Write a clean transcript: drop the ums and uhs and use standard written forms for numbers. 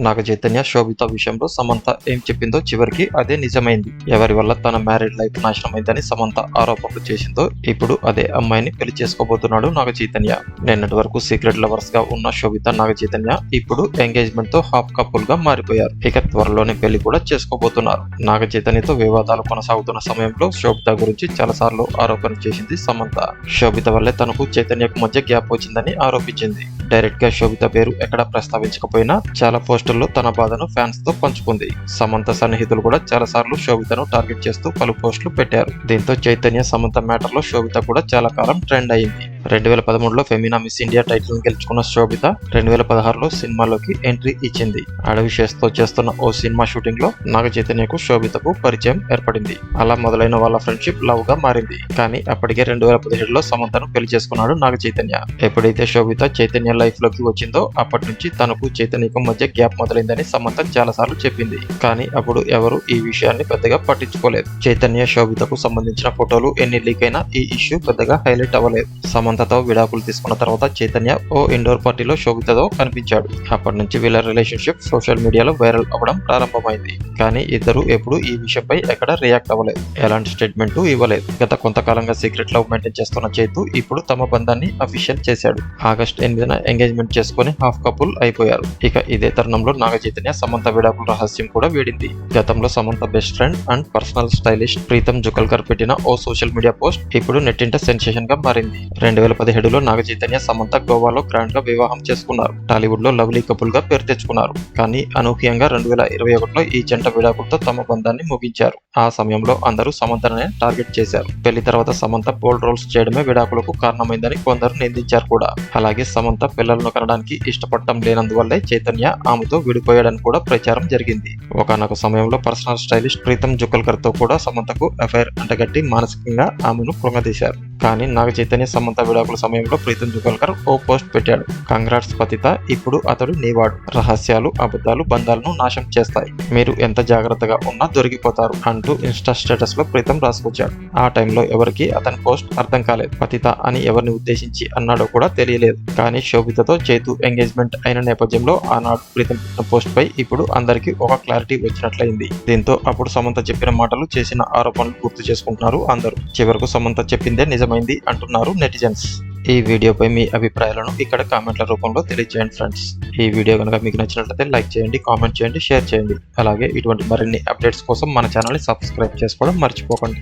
నాగ చైతన్య శోభిత విషయంలో సమంత ఏం చెప్పిందో చివరికి అదే నిజమైంది. ఎవరి వల్ల తన మ్యారీడ్ లైఫ్ నాశనమైందని సమంత ఆరోపణలు చేసిందో ఇప్పుడు అదే అమ్మాయిని పెళ్లి చేసుకోబోతున్నాడు నాగ చైతన్య. నిన్నటి వరకు సీక్రెట్ లవర్స్ గా ఉన్న శోభిత నాగ చైతన్య ఇప్పుడు ఎంగేజ్మెంట్ తో హాఫ్ కపుల్ గా మారిపోయారు. ఇక త్వరలోనే పెళ్లి కూడా చేసుకోబోతున్నారు. నాగ చైతన్యతో వివాదాలు కొనసాగుతున్న సమయంలో శోభిత గురించి చాలా సార్లు ఆరోపణ చేసింది సమంత. శోభిత వల్లే తనకు చైతన్యకు మధ్య గ్యాప్ వచ్చిందని ఆరోపించింది. డైరెక్ట్ గా శోభిత పేరు ఎక్కడా ప్రస్తావించకపోయినా చాలా పోస్టుల్లో తన బాధను ఫ్యాన్స్ తో పంచుకుంది. సమంత సన్నిహితులు కూడా చాలా సార్లు శోభితను టార్గెట్ చేస్తూ పలు పోస్టులు పెట్టారు. దీంతో చైతన్య సమంత మ్యాటర్ లో శోభిత కూడా చాలా కాలం ట్రెండ్ అయింది. 2013లో ఫెమినా మిస్ ఇండియా టైటిల్ గెలుచుకున్న శోభిత 2016లో సినిమాలోకి ఎంట్రీ ఇచ్చింది. అడవి తో చేస్తున్న ఓ సినిమా షూటింగ్ లో నాగ చైతన్యకు శోభితకు పరిచయం ఏర్పడింది. అలా మొదలైన వాళ్ళ ఫ్రెండ్షిప్ లవ్ గా మారింది. కానీ అప్పటికే 2017లో సమంతను పెళ్లి చేసుకున్నాడు నాగ చైతన్య. ఎప్పుడైతే శోభిత చైతన్య లైఫ్ లోకి వచ్చిందో అప్పటి నుంచి తనకు చైతన్యకు మధ్య గ్యాప్ మొదలైందని సమంత చాలా సార్లు చెప్పింది. కానీ అప్పుడు ఎవరు ఈ విషయాన్ని పెద్దగా పట్టించుకోలేదు. చైతన్య శోభితకు సంబంధించిన ఫోటోలు ఎన్ని లీక్ అయినా ఈ ఇష్యూ పెద్దగా హైలైట్ అవ్వలేదు. సమంతతో విడాకులు తీసుకున్న తర్వాత చైతన్య ఓ ఇండోర్ పార్టీలో శోభితతో కనిపించాడు. అప్పటి నుంచి వీళ్ళ రిలేషన్షిప్ సోషల్ మీడియాలో వైరల్ అవ్వడం ప్రారంభమైంది. కానీ ఇద్దరు ఎప్పుడు ఈ విషయంపై ఎక్కడ రియాక్ట్ అవ్వలేదు. ఎలాంటి స్టేట్మెంట్ ఇవ్వలేదు. గత కొంతకాలంగా సీక్రెట్ లవ్ మెయింటైన్ చేస్తున్న చైతు ఇప్పుడు తమ బంధాన్ని అఫీషియల్ చేశాడు. ఆగస్టు 8న ఎంగేజ్మెంట్ చేసుకుని హాఫ్ కపుల్ అయిపోయారు. ఇక ఇదే తరుణంలో నాగ చైతన్య సమంత విడాకుల రహస్యం కూడా వేడింది. గతంలో Samantha best friend and personal stylist Preetham Jukalkar పెట్టిన ఓ సోషల్ మీడియా పోస్ట్ ఇప్పుడు నెట్టింట సెన్సేషన్ గా మారింది. 2017లో నాగ చైతన్య సమంత గోవాలో గ్రాండ్ గా వివాహం చేసుకున్నారు. టాలీవుడ్ లో లవ్లీ కపుల్ గా పేరు తెచ్చుకున్నారు. కానీ అనూహ్యంగా 2021లో ఈ జంట విడాకులతో తమ బంధాన్ని ముగించారు. ఆ సమయంలో అందరూ సమంతనే టార్గెట్ చేశారు. పెళ్లి తర్వాత సమంత బోల్డ్ రోల్స్ చేయడమే విడాకులకు కారణమైందని కొందరు నిందించారు కూడా. అలాగే సమంత పిల్లలను కనడానికి ఇష్టపడటం లేనందువల్లే చైతన్య ఆమెతో విడిపోయాడని కూడా ప్రచారం జరిగింది. ఒకనొక సమయంలో పర్సనల్ స్టైలిస్ట్ ప్రీతం జుకల్కర్ తో కూడా సమంతకు అఫైర్ అంటగట్టి మానసికంగా ఆమెను కృంగదీశారు. కానీ నాగ చైతన్య సమంత విడాకుల సమయంలో ప్రీతం జుకల్కర్ ఓ పోస్ట్ పెట్టాడు. కంగ్రాట్స్ పతిత, ఇప్పుడు అతడు నీవాడు. రహస్యాలు అబద్ధాలు బంధాలను నాశనం చేస్తాయి. మీరు ఎంత జాగ్రత్తగా ఉన్నా దొరికిపోతారు అంటూ ఇన్స్టా స్టేటస్ లో ప్రీతం రాసుకొచ్చాడు. ఆ టైంలో ఎవరికి అతని పోస్ట్ అర్థం కాలేదు. పతిత అని ఎవరిని ఉద్దేశించి అన్నాడో కూడా తెలియలేదు. కానీ శోభితతో చైతు ఎంగేజ్మెంట్ అయిన నేపథ్యంలో ఆనాడు ప్రీతం పెట్టిన పోస్ట్ పై ఇప్పుడు అందరికీ ఒక క్లారిటీ వచ్చినట్లయింది. దీంతో అప్పుడు సమంత చెప్పిన మాటలు చేసిన ఆరోపణలు గుర్తు చేసుకుంటున్నారు అందరూ. చివరకు సమంత చెప్పిందే నిజమైంది అంటున్నారు నెటిజన్స్. ఈ వీడియోపై మీ అభిప్రాయాలను ఇక్కడ కామెంట్ల రూపంలో తెలియజేయండి ఫ్రెండ్స్. ఈ వీడియో కనుక మీకు నచ్చినట్లయితే లైక్ చేయండి, కామెంట్ చేయండి, షేర్ చేయండి. అలాగే ఇటువంటి మరిన్ని అప్డేట్స్ కోసం మన ఛానల్ని సబ్స్క్రైబ్ చేసుకోవడం మర్చిపోకండి.